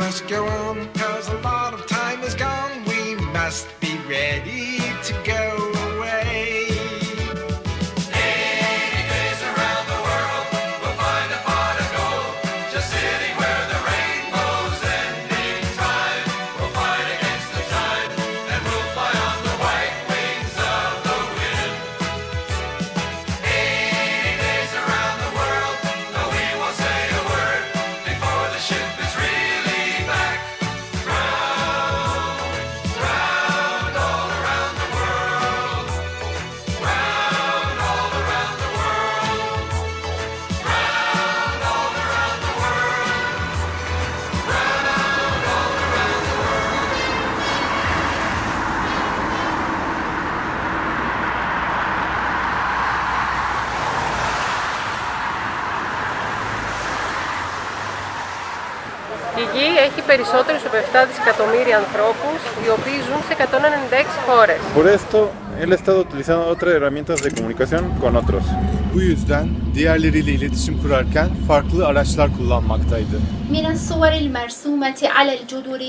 must go on, 'cause a lot of time is gone. We must be ready to go away. 80 days around the world, we'll find a pot of gold, just sitting where the rainbow's ending time. We'll fight against the tide, and we'll fly on the white wings of the wind. 80 days around the world, no, we won't say a word before the ship is really back. Round, round, all around the world. Round, all around the world. Round, all around the world. Round, all around the world. Η Γη έχει περισσότερους από 7 δισεκατομμύρια ανθρώπους, οι οποίοι ζουν σε 196 χώρες. Por esto, él ha estado utilizando otras herramientas de comunicación con otros. Bu yüzden diğerleriyle iletişim kurarken farklı araçlar kullanmaktaydı. من الصور المرسومة على الجدر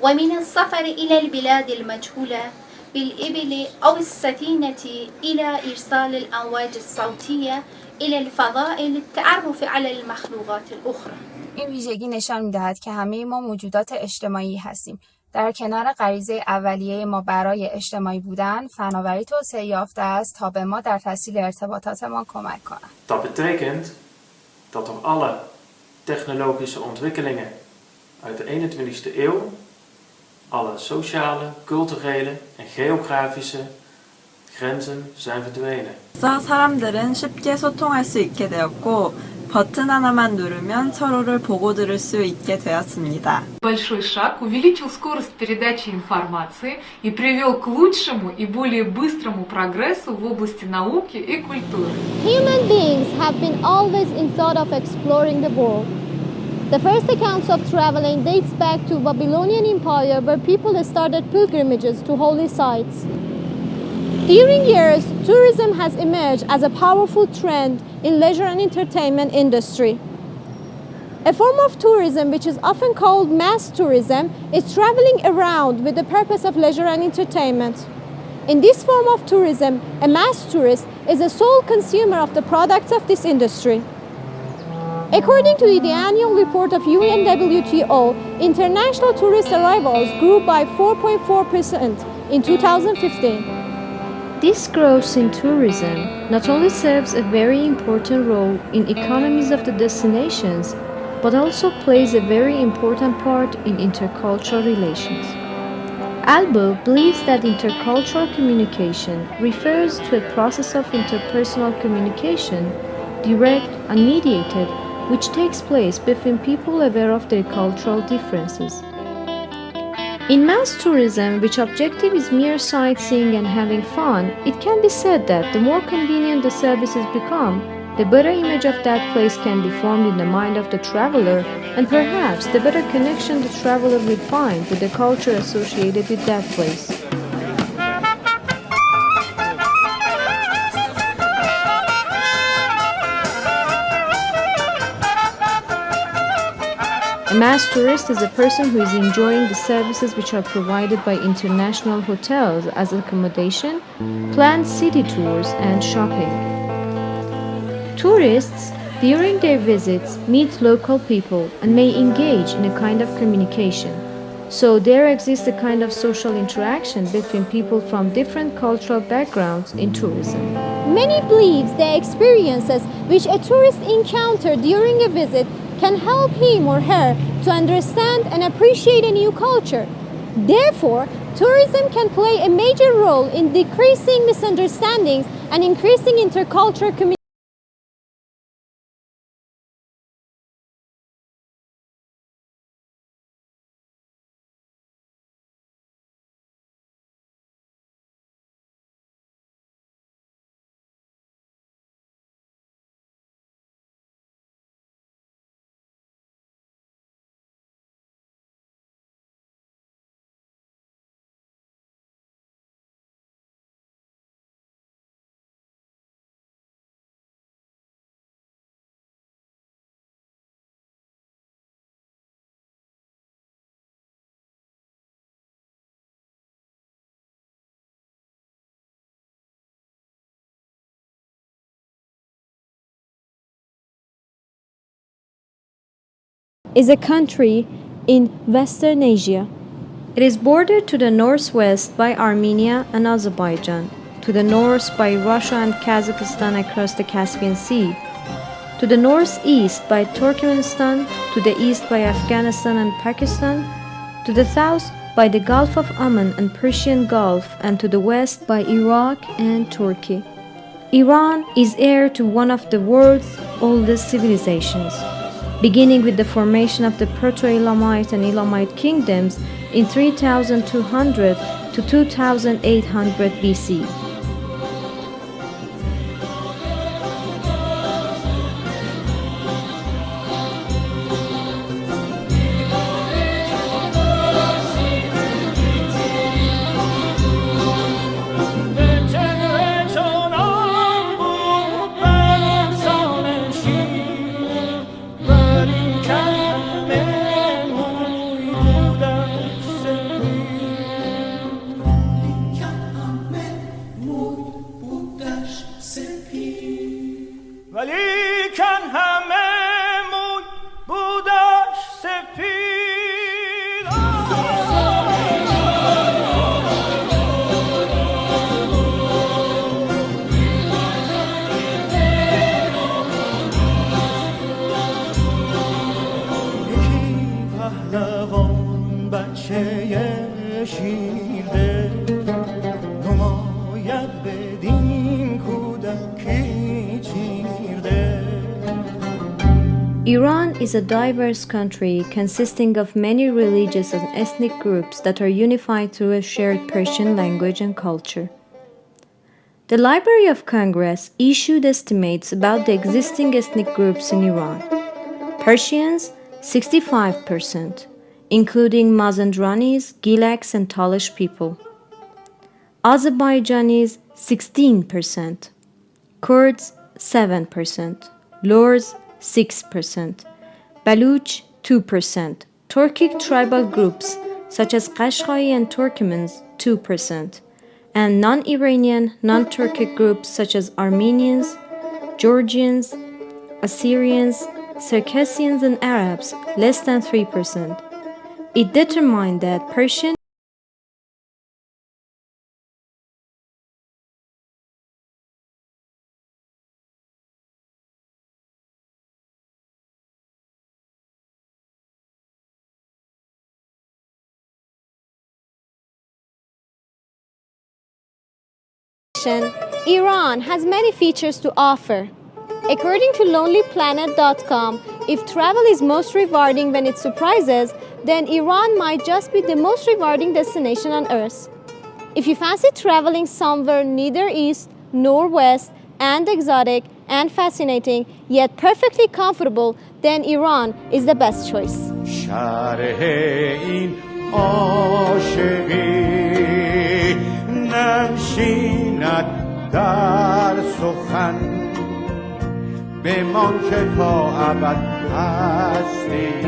ومن السفر إلى البلاد المجهولة بالإبل أو السفينة إلى إرسال الأمواج الصوتية إلى الفضاء للتعرف على المخلوقات الأخرى. این ویژگی نشان می‌دهد که همه ما موجودات اجتماعی هستیم. در کنار غریزه اولیه ما برای اجتماعی بودن، فناوری توسعه یافته است تا به ما در تسهیل ارتباطاتمان کمک کند. Dat betekent dat door alle technologische ontwikkelingen uit de 21e eeuw alle sociale, culturele en geografische grenzen zijn verdwenen. 사람들은 쉽게 소통할 수 있게 되었고 버튼 하나만 누르면 서로를 보고 들을 수 있게 되었습니다. Большой шаг увеличил скорость передачи информации и привел к лучшему и более быстрому прогрессу в области науки и культуры. Human beings have been always in thought of exploring the world. The first accounts of traveling dates back to Babylonian Empire, where people started pilgrimages to holy sites. During years, tourism has emerged as a powerful trend in leisure and entertainment industry. A form of tourism which is often called mass tourism is traveling around with the purpose of leisure and entertainment. In this form of tourism, a mass tourist is a sole consumer of the products of this industry. According to the annual report of UNWTO, international tourist arrivals grew by 4.4% in 2015. This growth in tourism not only serves a very important role in economies of the destinations, but also plays a very important part in intercultural relations. Albo believes that intercultural communication refers to a process of interpersonal communication, direct and mediated, which takes place between people aware of their cultural differences. In mass tourism, which objective is mere sightseeing and having fun, it can be said that the more convenient the services become, the better image of that place can be formed in the mind of the traveler, and perhaps the better connection the traveler will find with the culture associated with that place. A mass tourist is a person who is enjoying the services which are provided by international hotels as accommodation, planned city tours, and shopping. Tourists, during their visits, meet local people and may engage in a kind of communication. So there exists a kind of social interaction between people from different cultural backgrounds in tourism. Many believe the experiences which a tourist encounters during a visit can help him or her to understand and appreciate a new culture. Therefore, tourism can play a major role in decreasing misunderstandings and increasing intercultural communication. is a country in Western Asia. It is bordered to the northwest by Armenia and Azerbaijan, to the north by Russia and Kazakhstan across the Caspian Sea, to the northeast by Turkmenistan, to the east by Afghanistan and Pakistan, to the south by the Gulf of Oman and Persian Gulf, and to the west by Iraq and Turkey. Iran is heir to one of the world's oldest civilizations, beginning with the formation of the Proto-Elamite and Elamite kingdoms in 3200 to 2800 BC. Iran is a diverse country consisting of many religious and ethnic groups that are unified through a shared Persian language and culture. The Library of Congress issued estimates about the existing ethnic groups in Iran. Persians, 65%, including Mazandranis, Gilaks, and Talash people. Azerbaijanis, 16%. Kurds, 7%. Lurs, 6%. Baluch, 2%. Turkic tribal groups such as Qashqai and Turkmens, 2%. And non-Iranian, non-Turkic groups such as Armenians, Georgians, Assyrians, Circassians, and Arabs, less than 3%. It determined that Persian Iran has many features to offer. According to lonelyplanet.com, if travel is most rewarding when it surprises, then Iran might just be the most rewarding destination on earth. If you fancy traveling somewhere neither east nor west and exotic and fascinating yet perfectly comfortable, then Iran is the best choice. ننشیند در سخن بمان که تا ابد هستیم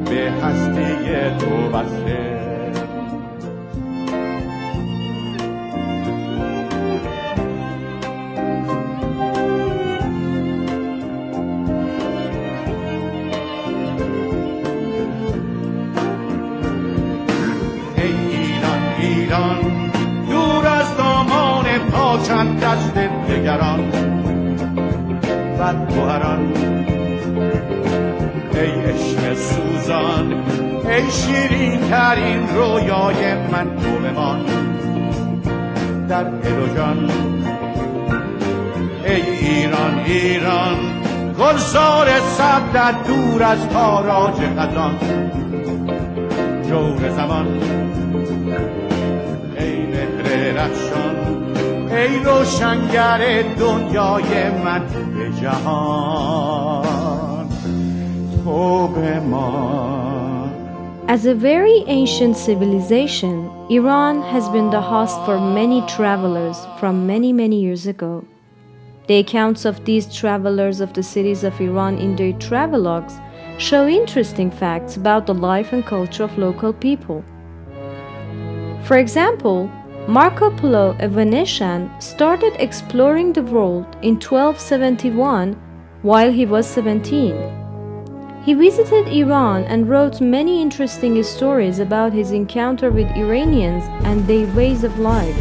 به هستی تو وصله ای ایران ایران دور از دامان پاکن دست دگران و گوهران ای عشق سوزان ای شیرین ترین رویای من تو بمان در دل و جان ای ایران ایران گلزار سبز در دور از تاراج خزان جور زمان ای مهر رخشان ای روشنگر دنیای من به جهان تو بمان. As a very ancient civilization, Iran has been the host for many travelers from many years ago. The accounts of these travelers of the cities of Iran in their travelogues show interesting facts about the life and culture of local people. For example, Marco Polo, a Venetian, started exploring the world in 1271 while he was 17. He visited Iran and wrote many interesting stories about his encounter with Iranians and their ways of life.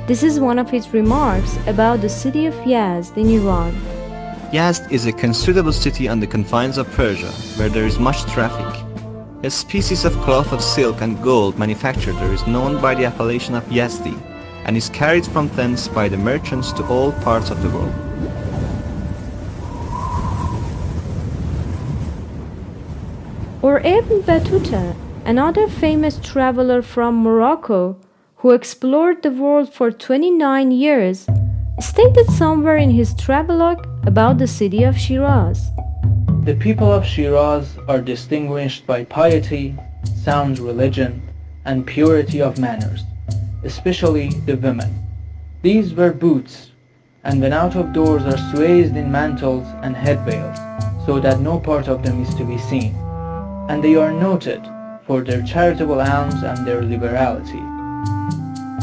This is one of his remarks about the city of Yazd in Iran. Yazd is a considerable city on the confines of Persia, where there is much traffic. A species of cloth of silk and gold manufactured there is known by the appellation of Yazdi, and is carried from thence by the merchants to all parts of the world. Or Ibn Battuta, another famous traveler from Morocco, who explored the world for 29 years, stated somewhere in his travelogue about the city of Shiraz. The people of Shiraz are distinguished by piety, sound religion, and purity of manners, especially the women. These wear boots, and when out of doors are swathed in mantles and head veils, so that no part of them is to be seen. And they are noted for their charitable alms and their liberality.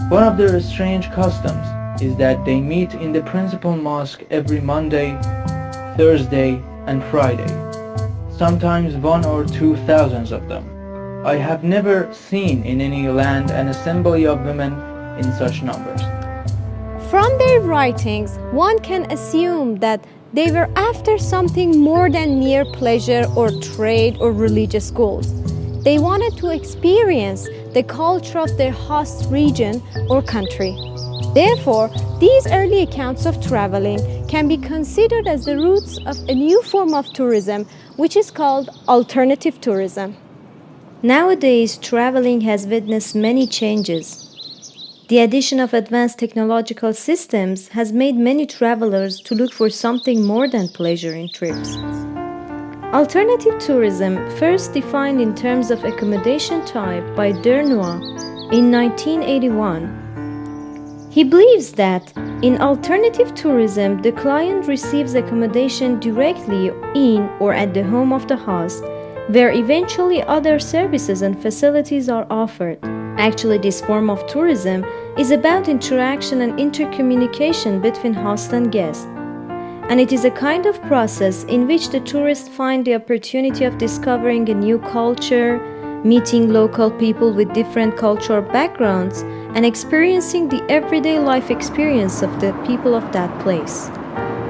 One of their strange customs is that they meet in the principal mosque every Monday, Thursday, and Friday, sometimes 1 or 2,000 of them. I have never seen in any land an assembly of women in such numbers. From their writings, one can assume that they were after something more than mere pleasure or trade or religious goals. They wanted to experience the culture of their host region or country. Therefore, these early accounts of traveling can be considered as the roots of a new form of tourism, which is called alternative tourism. Nowadays, traveling has witnessed many changes. The addition of advanced technological systems has made many travelers to look for something more than pleasure in trips. Alternative tourism, first defined in terms of accommodation type by Dernier in 1981, he believes that in alternative tourism, the client receives accommodation directly in or at the home of the host, where eventually other services and facilities are offered. Actually, this form of tourism is about interaction and intercommunication between host and guest. And it is a kind of process in which the tourists find the opportunity of discovering a new culture, meeting local people with different cultural backgrounds, and experiencing the everyday life experience of the people of that place.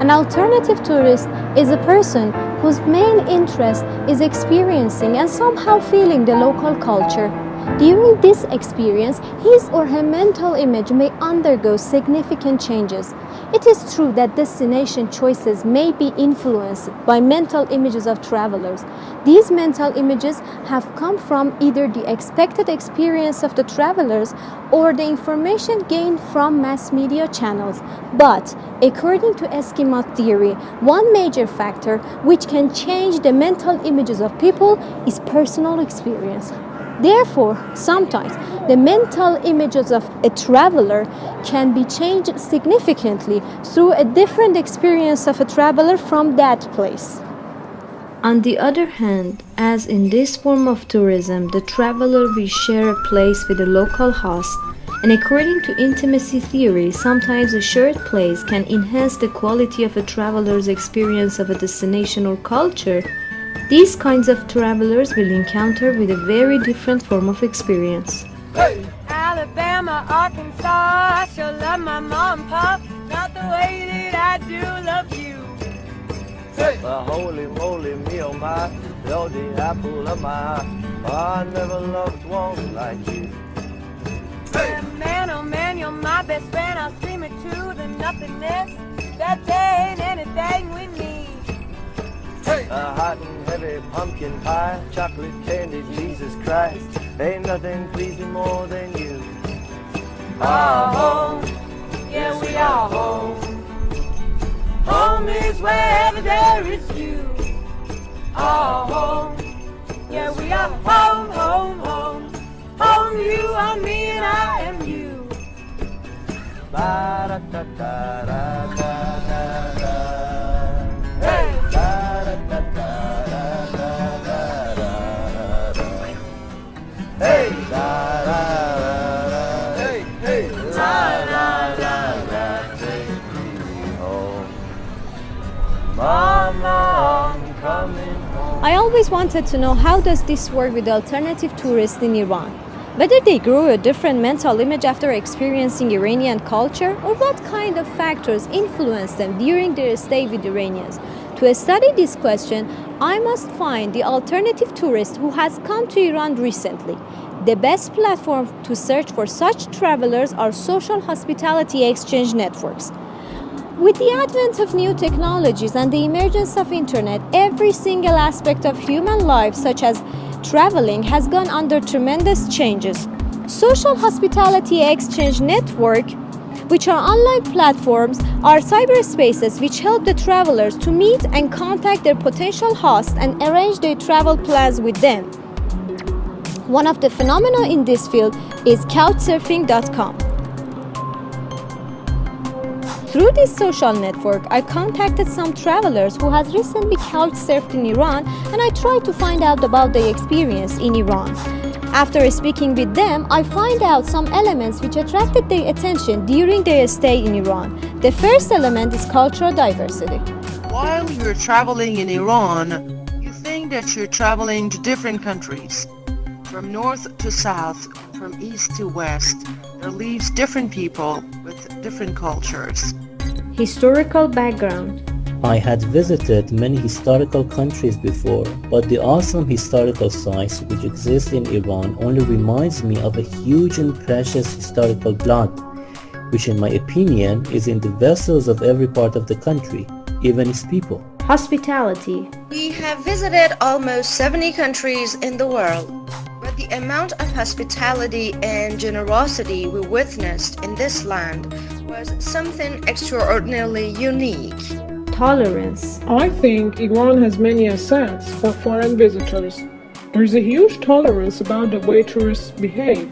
An alternative tourist is a person whose main interest is experiencing and somehow feeling the local culture. During this experience, his or her mental image may undergo significant changes. It is true that destination choices may be influenced by mental images of travelers. These mental images have come from either the expected experience of the travelers or the information gained from mass media channels. But, according to schema theory, one major factor which can change the mental images of people is personal experience. Therefore, sometimes the mental images of a traveler can be changed significantly through a different experience of a traveler from that place. On the other hand, as in this form of tourism, the traveler will share a place with the local host, and according to intimacy theory, sometimes a shared place can enhance the quality of a traveler's experience of a destination or culture. These kinds of travelers will encounter with a very different form of experience. Hey! Alabama, Arkansas, I sure love my mom and pop, not the way that I do love you. Hey! Holy moly, me oh my, you're the apple of my eye. I never loved one like you. Hey! Man, oh man, you're my best friend, I'll scream it to the nothingness, that there ain't anything we need. Hey! A hot and heavy pumpkin pie, chocolate candy, Jesus Christ, ain't nothing please me more than you. Our home, yeah we are home. Home is wherever there is you. Our home, yeah we are home, home, home. Home, you are me and I am you. Hey! Hey! Hey! Hey! La la la la, take me home. Mama, I'm coming home. I always wanted to know how does this work with alternative tourists in Iran. Whether they grow a different mental image after experiencing Iranian culture, or what kind of factors influence them during their stay with Iranians. To study this question, I must find the alternative tourist who has come to Iran recently. The best platform to search for such travelers are social hospitality exchange networks. With the advent of new technologies and the emergence of internet, every single aspect of human life, such as traveling, has gone under tremendous changes. Social hospitality exchange network, which are online platforms, are cyberspaces which help the travelers to meet and contact their potential hosts and arrange their travel plans with them. One of the phenomena in this field is couchsurfing.com. Through this social network, I contacted some travelers who has recently couch-surfed in Iran, and I tried to find out about their experience in Iran. After speaking with them, I find out some elements which attracted their attention during their stay in Iran. The first element is cultural diversity. While you're traveling in Iran, you think that you're traveling to different countries. From north to south, from east to west, there lives different people with different cultures. Historical background. I had visited many historical countries before, but the awesome historical sites which exist in Iran only reminds me of a huge and precious historical blood, which in my opinion is in the vessels of every part of the country, even its people. Hospitality. We have visited almost 70 countries in the world. But the amount of hospitality and generosity we witnessed in this land was something extraordinarily unique. Tolerance. I think Iran has many assets for foreign visitors. There is a huge tolerance about the way tourists behave.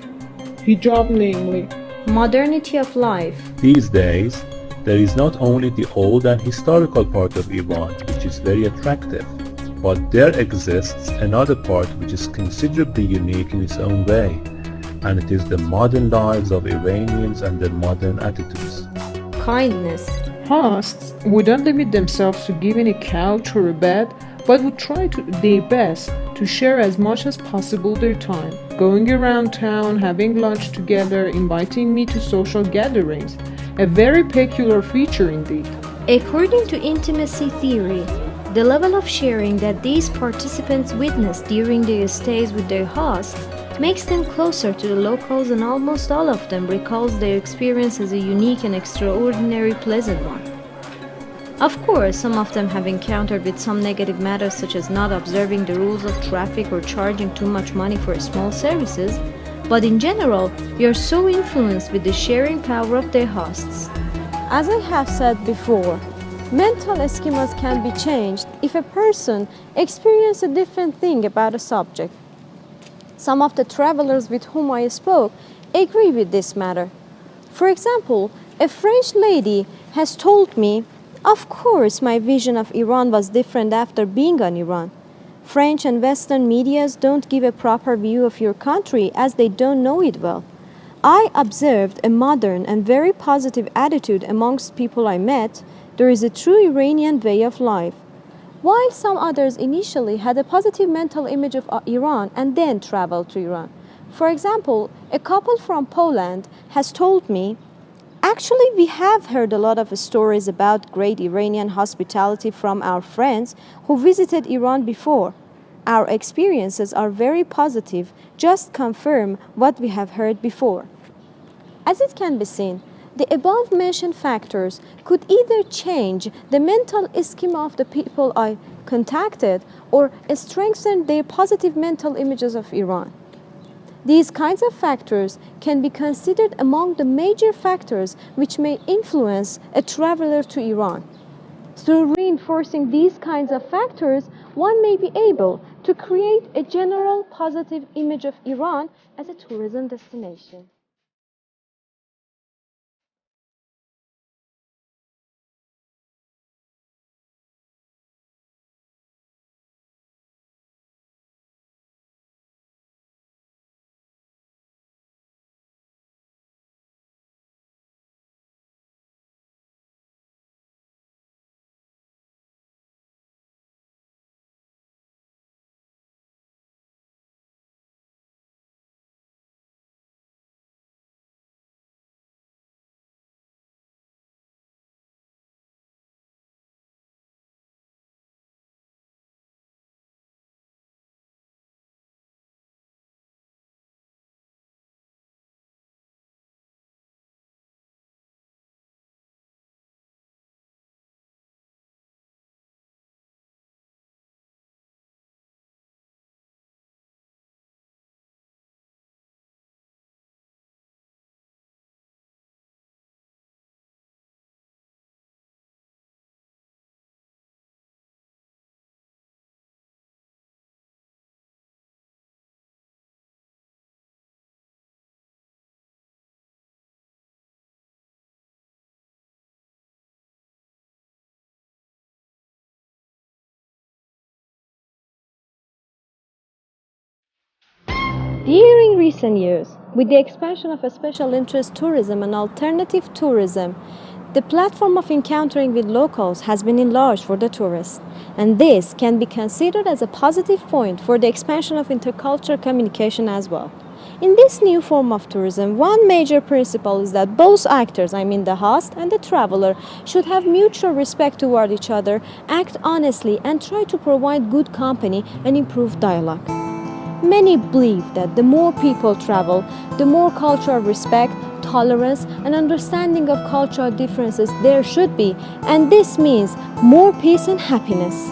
Hijab namely. Modernity of life. These days, there is not only the old and historical part of Iran, which is very attractive, but there exists another part which is considerably unique in its own way, and it is the modern lives of Iranians and their modern attitudes. Kindness. Hosts wouldn't limit themselves to giving a couch or a bed, but would try their best to share as much as possible their time, going around town, having lunch together, inviting me to social gatherings. A very peculiar feature indeed. According to intimacy theory, the level of sharing that these participants witness during their stays with their host makes them closer to the locals, and almost all of them recalls their experience as a unique and extraordinary pleasant one. Of course, some of them have encountered with some negative matters such as not observing the rules of traffic or charging too much money for small services, but in general, they are so influenced with the sharing power of their hosts. As I have said before, mental schemas can be changed if a person experiences a different thing about a subject. Some of the travelers with whom I spoke agree with this matter. For example, a French lady has told me, "Of course, my vision of Iran was different after being on Iran. French and Western medias don't give a proper view of your country as they don't know it well. I observed a modern and very positive attitude amongst people I met. There is a true Iranian way of life." While some others initially had a positive mental image of Iran and then traveled to Iran. For example, a couple from Poland has told me, "Actually, we have heard a lot of stories about great Iranian hospitality from our friends who visited Iran before. Our experiences are very positive, just confirm what we have heard before." As it can be seen, the above-mentioned factors could either change the mental schema of the people I contacted or strengthen their positive mental images of Iran. These kinds of factors can be considered among the major factors which may influence a traveler to Iran. Through reinforcing these kinds of factors, one may be able to create a general positive image of Iran as a tourism destination. During recent years, with the expansion of special interest tourism and alternative tourism, the platform of encountering with locals has been enlarged for the tourists, and this can be considered as a positive point for the expansion of intercultural communication as well. In this new form of tourism, one major principle is that both actors, I mean the host and the traveler, should have mutual respect toward each other, act honestly, and try to provide good company and improve dialogue. Many believe that the more people travel, the more cultural respect, tolerance, and understanding of cultural differences there should be, and this means more peace and happiness.